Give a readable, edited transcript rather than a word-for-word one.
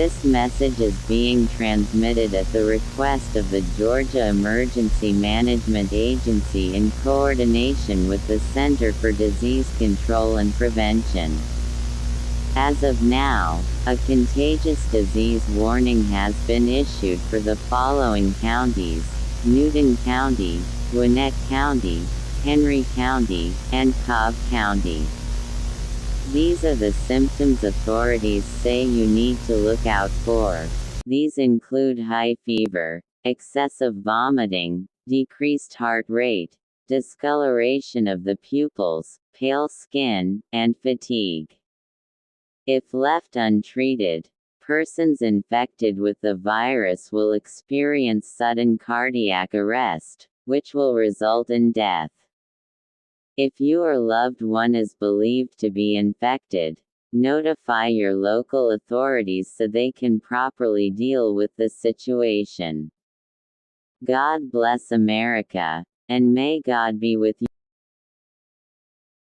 This message is being transmitted at the request of the Georgia Emergency Management Agency in coordination with the Center for Disease Control and Prevention. As of now, a contagious disease warning has been issued for the following counties: Newton County, Gwinnett County, Henry County, and Cobb County. These are the symptoms authorities say you need to look out for. These include high fever, excessive vomiting, decreased heart rate, discoloration of the pupils, pale skin, and fatigue. If left untreated, persons infected with the virus will experience sudden cardiac arrest, which will result in death. If your loved one is believed to be infected, notify your local authorities so they can properly deal with the situation. God bless America, and may God be with you.